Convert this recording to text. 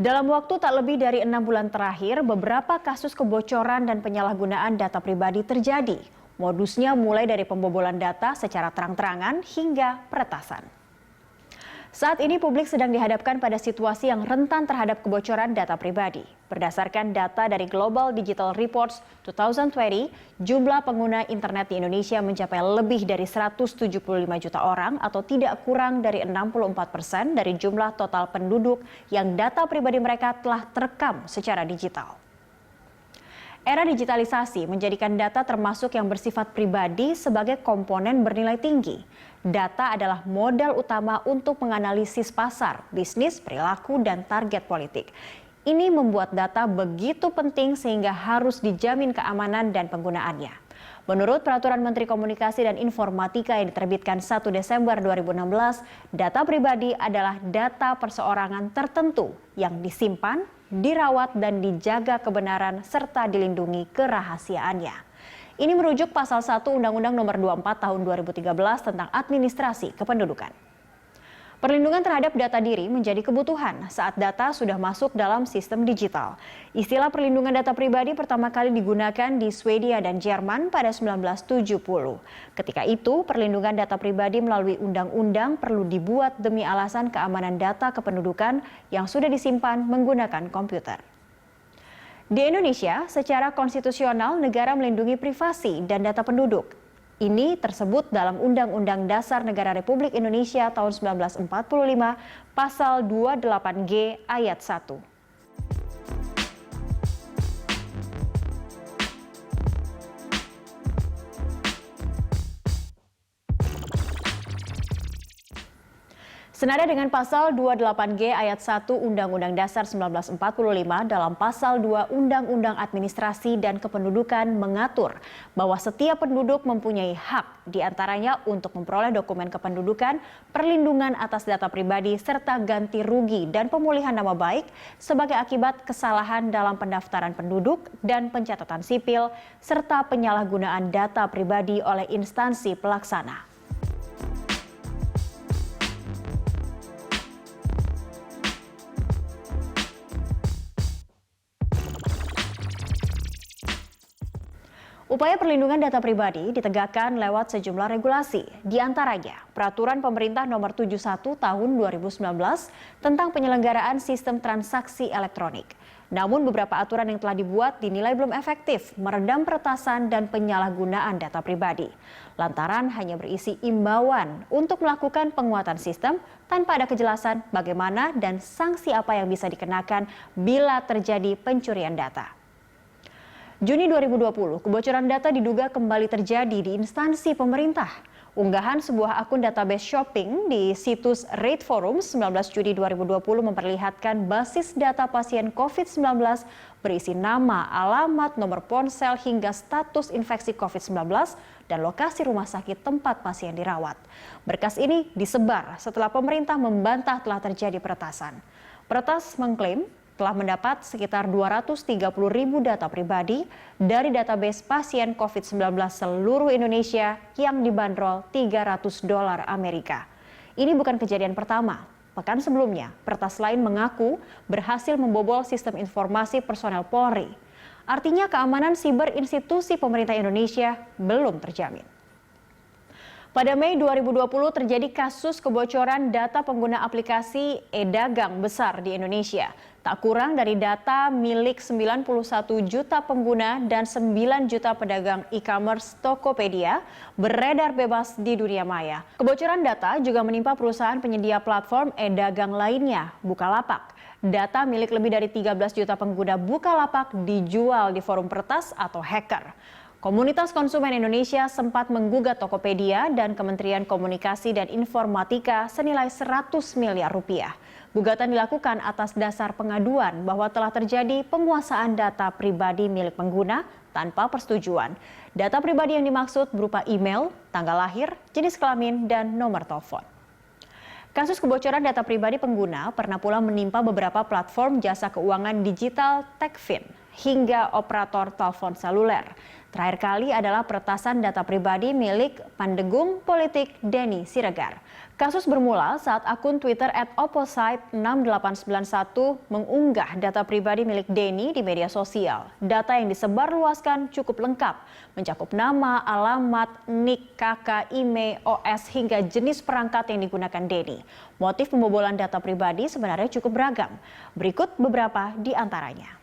Dalam waktu tak lebih dari 6 bulan terakhir, beberapa kasus kebocoran dan penyalahgunaan data pribadi terjadi. Modusnya mulai dari pembobolan data secara terang-terangan hingga peretasan. Saat ini publik sedang dihadapkan pada situasi yang rentan terhadap kebocoran data pribadi. Berdasarkan data dari Global Digital Reports 2020, jumlah pengguna internet di Indonesia mencapai lebih dari 175 juta orang atau tidak kurang dari 64% dari jumlah total penduduk yang data pribadi mereka telah terekam secara digital. Era digitalisasi menjadikan data termasuk yang bersifat pribadi sebagai komponen bernilai tinggi. Data adalah modal utama untuk menganalisis pasar, bisnis, perilaku, dan target politik. Ini membuat data begitu penting sehingga harus dijamin keamanan dan penggunaannya. Menurut Peraturan Menteri Komunikasi dan Informatika yang diterbitkan 1 Desember 2016, data pribadi adalah data perseorangan tertentu yang disimpan, dirawat dan dijaga kebenaran serta dilindungi kerahasiaannya. Ini merujuk pasal 1 Undang-Undang Nomor 24 Tahun 2013 tentang Administrasi Kependudukan. Perlindungan terhadap data diri menjadi kebutuhan saat data sudah masuk dalam sistem digital. Istilah perlindungan data pribadi pertama kali digunakan di Swedia dan Jerman pada 1970. Ketika itu, perlindungan data pribadi melalui undang-undang perlu dibuat demi alasan keamanan data kependudukan yang sudah disimpan menggunakan komputer. Di Indonesia, secara konstitusional negara melindungi privasi dan data penduduk. Ini tersebut dalam Undang-Undang Dasar Negara Republik Indonesia tahun 1945, Pasal 28G Ayat 1. Senada dengan Pasal 28G Ayat 1 Undang-Undang Dasar 1945 dalam Pasal 2 Undang-Undang Administrasi dan Kependudukan mengatur bahwa setiap penduduk mempunyai hak diantaranya untuk memperoleh dokumen kependudukan, perlindungan atas data pribadi, serta ganti rugi dan pemulihan nama baik sebagai akibat kesalahan dalam pendaftaran penduduk dan pencatatan sipil, serta penyalahgunaan data pribadi oleh instansi pelaksana. Upaya perlindungan data pribadi ditegakkan lewat sejumlah regulasi, di antaranya Peraturan Pemerintah Nomor 71 Tahun 2019 tentang penyelenggaraan sistem transaksi elektronik. Namun beberapa aturan yang telah dibuat dinilai belum efektif meredam peretasan dan penyalahgunaan data pribadi. Lantaran hanya berisi imbauan untuk melakukan penguatan sistem tanpa ada kejelasan bagaimana dan sanksi apa yang bisa dikenakan bila terjadi pencurian data. Juni 2020, kebocoran data diduga kembali terjadi di instansi pemerintah. Unggahan sebuah akun database shopping di situs Rate Forum 19 Juni 2020 memperlihatkan basis data pasien COVID-19 berisi nama, alamat, nomor ponsel hingga status infeksi COVID-19 dan lokasi rumah sakit tempat pasien dirawat. Berkas ini disebar setelah pemerintah membantah telah terjadi peretasan. Peretas mengklaim telah mendapat sekitar 230.000 data pribadi dari database pasien COVID-19 seluruh Indonesia yang dibanderol $300 Amerika. Ini bukan kejadian pertama. Pekan sebelumnya, peretas lain mengaku berhasil membobol sistem informasi personel Polri. Artinya keamanan siber institusi pemerintah Indonesia belum terjamin. Pada Mei 2020 terjadi kasus kebocoran data pengguna aplikasi e-dagang besar di Indonesia. Tak kurang dari data milik 91 juta pengguna dan 9 juta pedagang e-commerce Tokopedia beredar bebas di dunia maya. Kebocoran data juga menimpa perusahaan penyedia platform e-dagang lainnya, Bukalapak. Data milik lebih dari 13 juta pengguna Bukalapak dijual di forum peretas atau hacker. Komunitas konsumen Indonesia sempat menggugat Tokopedia dan Kementerian Komunikasi dan Informatika senilai 100 miliar rupiah. Gugatan dilakukan atas dasar pengaduan bahwa telah terjadi penguasaan data pribadi milik pengguna tanpa persetujuan. Data pribadi yang dimaksud berupa email, tanggal lahir, jenis kelamin, dan nomor telepon. Kasus kebocoran data pribadi pengguna pernah pula menimpa beberapa platform jasa keuangan digital Techfin hingga operator telepon seluler. Terakhir kali adalah peretasan data pribadi milik Pandegung Politik Denny Siregar. Kasus bermula saat akun Twitter @opposite6891 mengunggah data pribadi milik Denny di media sosial. Data yang disebarluaskan cukup lengkap, mencakup nama, alamat, nik, kakak, email, OS, hingga jenis perangkat yang digunakan Denny. Motif pembobolan data pribadi sebenarnya cukup beragam. Berikut beberapa di antaranya.